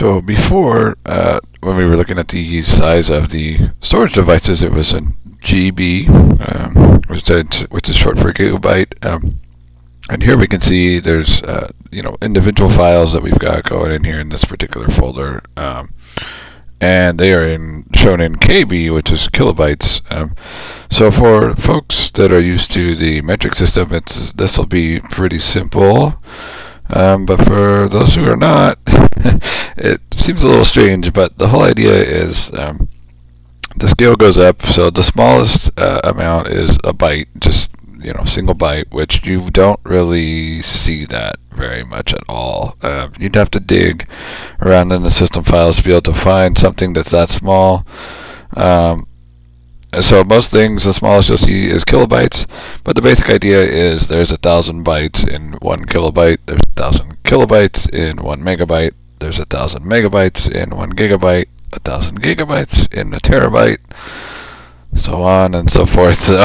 So before, when we were looking at the size of the storage devices, it was in GB, which is short for gigabyte. And here we can see there's individual files that we've got going in here in this particular folder, and they are shown in KB, which is kilobytes. So for folks that are used to the metric system, this will be pretty simple. But for those who are not, it seems a little strange, but the whole idea is the scale goes up. So the smallest amount is a byte, just single byte, which you don't really see that very much at all. You'd have to dig around in the system files to be able to find something that's that small. So most things, the smallest you'll see is kilobytes, but the basic idea is there's 1,000 bytes in 1 kilobyte, there's 1,000 kilobytes in 1 megabyte, there's 1,000 megabytes in 1 gigabyte, 1,000 gigabytes in a terabyte, so on and so forth. So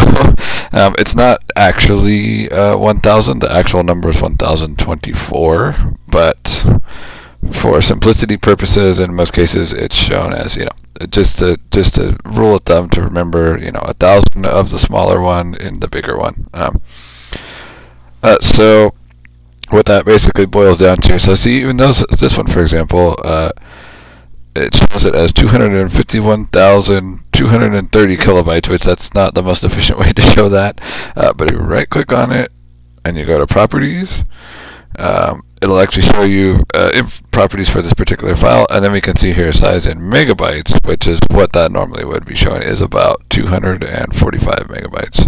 it's not actually 1,000. The actual number is 1,024, but for simplicity purposes, in most cases, it's shown as just a rule of thumb to remember 1,000 of the smaller one in the bigger one. So what that basically boils down to, so see, even this one, for example, it shows it as 251,230 kilobytes, which that's not the most efficient way to show that. But if you right click on it and you go to properties, it'll actually show you properties for this particular file, and then we can see here size in megabytes, which is what that normally would be showing, is about 245 megabytes.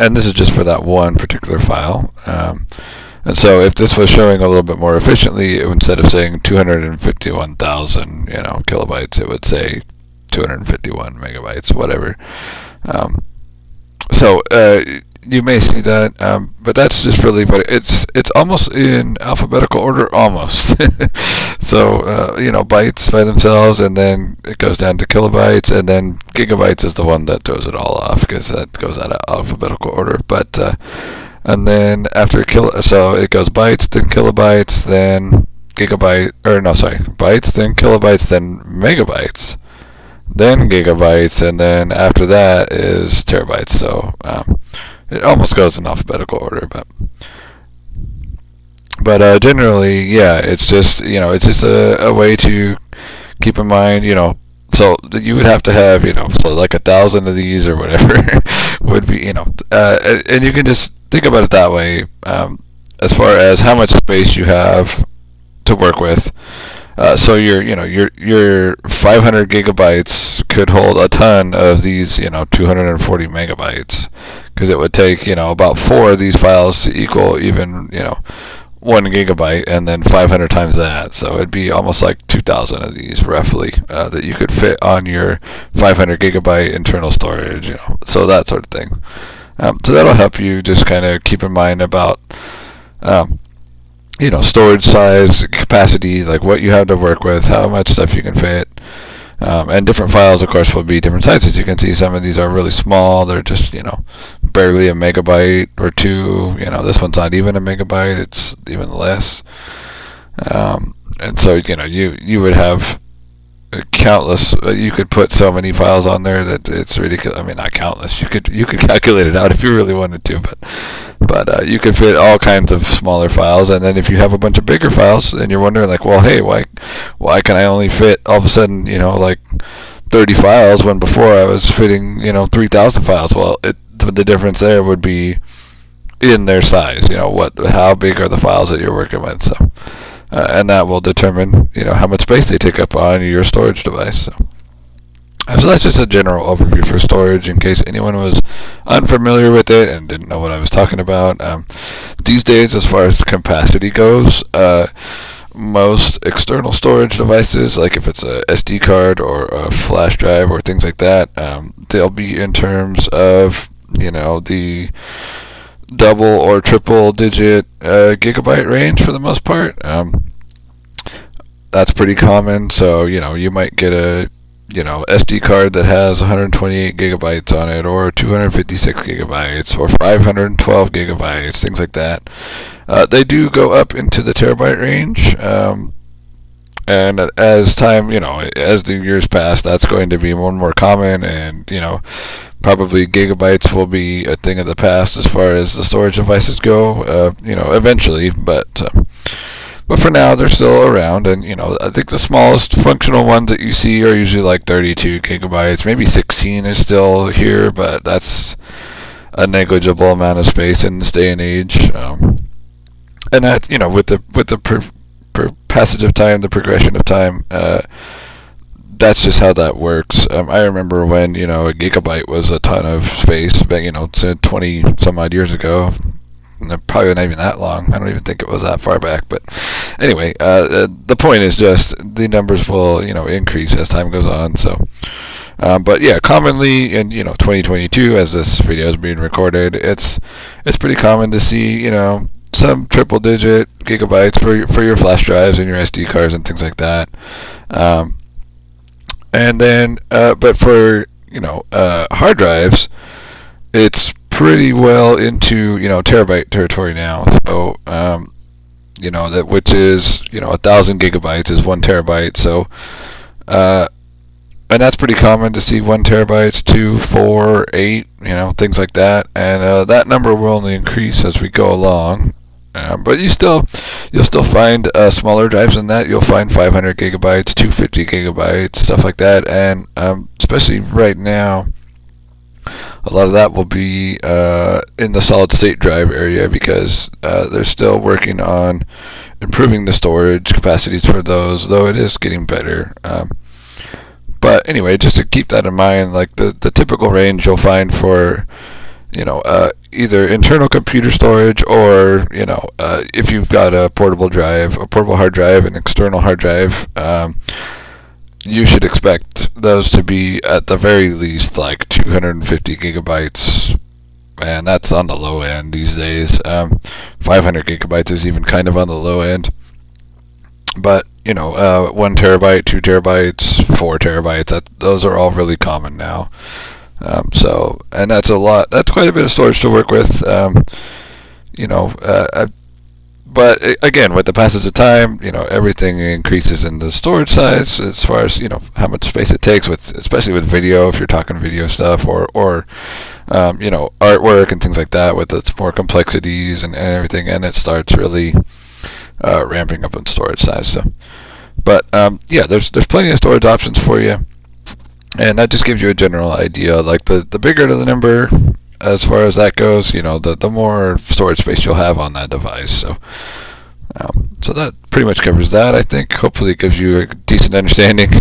And this is just for that one particular file. And so if this was showing a little bit more efficiently, instead of saying 251,000 kilobytes, it would say 251 megabytes, whatever. You may see that, but that's just really what it's almost in alphabetical order, almost. So bytes by themselves, and then it goes down to kilobytes, and then gigabytes is the one that throws it all off because that goes out of alphabetical order. But and then after so it goes bytes, then kilobytes, then bytes, then kilobytes, then megabytes, then gigabytes, and then after that is terabytes. So it almost goes in alphabetical order, but generally, yeah, it's just a way to keep in mind, so you would have to have so like 1,000 of these or whatever would be and you can just think about it that way, as far as how much space you have to work with. So your 500 gigabytes could hold a ton of these 240 megabytes, because it would take about 4 of these files to equal even 1 gigabyte, and then 500 times that. So it'd be almost like 2,000 of these roughly that you could fit on your 500 gigabyte internal storage. So that sort of thing. So that'll help you just kind of keep in mind about storage size, capacity, like what you have to work with, how much stuff you can fit. And different files, of course, will be different sizes. You can see some of these are really small. They're just, barely a megabyte or two. This one's not even a megabyte. It's even less. And so, you would have countless. You could put so many files on there that it's ridiculous. I mean, not countless. You could calculate it out if you really wanted to, but you could fit all kinds of smaller files. And then if you have a bunch of bigger files, and you're wondering like, well, hey, why can I only fit all of a sudden like 30 files when before I was fitting 3,000 files? Well, the difference there would be in their size. How big are the files that you're working with? So. And that will determine, how much space they take up on your storage device. So that's just a general overview for storage, in case anyone was unfamiliar with it and didn't know what I was talking about. These days, as far as capacity goes, most external storage devices, like if it's a SD card or a flash drive or things like that, they'll be in terms of, the double or triple digit gigabyte range for the most part. That's pretty common. So you might get a SD card that has 128 gigabytes on it, or 256 gigabytes, or 512 gigabytes, things like that. They do go up into the terabyte range. And as time, as the years pass, that's going to be more and more common, and, probably gigabytes will be a thing of the past as far as the storage devices go, eventually, but for now, they're still around, and, I think the smallest functional ones that you see are usually like 32 gigabytes, maybe 16 is still here, but that's a negligible amount of space in this day and age, and that, with the passage of time, the progression of time, that's just how that works. I remember when, a gigabyte was a ton of space, but, 20 some odd years ago. Probably not even that long. I don't even think it was that far back. But anyway, the point is just the numbers will, increase as time goes on. So, but yeah, commonly in, 2022, as this video is being recorded, it's pretty common to see, some triple-digit gigabytes for your flash drives and your SD cards and things like that. And then, but for hard drives, it's pretty well into terabyte territory now. So that which is 1,000 gigabytes is 1 terabyte. So and that's pretty common to see 1 terabyte, 2, 4, 8, things like that. And that number will only increase as we go along. But you'll still find smaller drives than that. You'll find 500 gigabytes, 250 gigabytes, stuff like that. And especially right now, a lot of that will be in the solid state drive area, because they're still working on improving the storage capacities for those, though it is getting better. But anyway, just to keep that in mind, like the typical range you'll find for either internal computer storage, or if you've got a portable hard drive, an external hard drive, you should expect those to be at the very least like 250 gigabytes, and that's on the low end these days. 500 gigabytes is even kind of on the low end. But 1 terabyte, 2 terabytes, 4 terabytes, those are all really common now. And that's a lot. That's quite a bit of storage to work with. But again, with the passage of time, everything increases in the storage size as far as how much space it takes, especially with video. If you're talking video stuff, or artwork and things like that, with its more complexities and everything, and it starts really ramping up in storage size. So, but yeah, there's plenty of storage options for you. And that just gives you a general idea. Like the bigger the number, as far as that goes, the more storage space you'll have on that device. So, so that pretty much covers that. I think hopefully it gives you a decent understanding.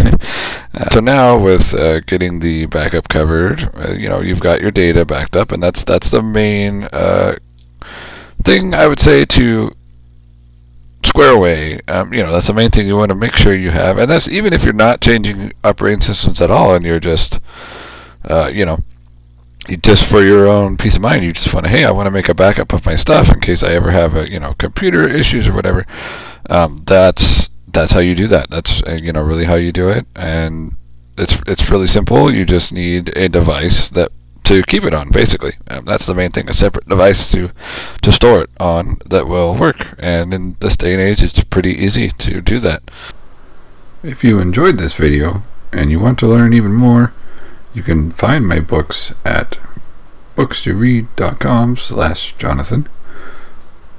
So now with getting the backup covered, you've got your data backed up, and that's the main thing I would say to square away. That's the main thing you want to make sure you have, and that's even if you're not changing operating systems at all, and you're just just for your own peace of mind, you just want to, hey, I want to make a backup of my stuff in case I ever have computer issues or whatever. That's how you do that. That's really how you do it, and it's really simple. You just need a device to keep it on, basically. That's the main thing, a separate device to store it on that will work. And in this day and age, it's pretty easy to do that. If you enjoyed this video and you want to learn even more, you can find my books at bookstoread.com/Jonathan.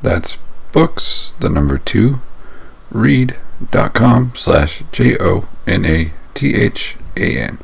That's books, 2, read.com/JONATHAN.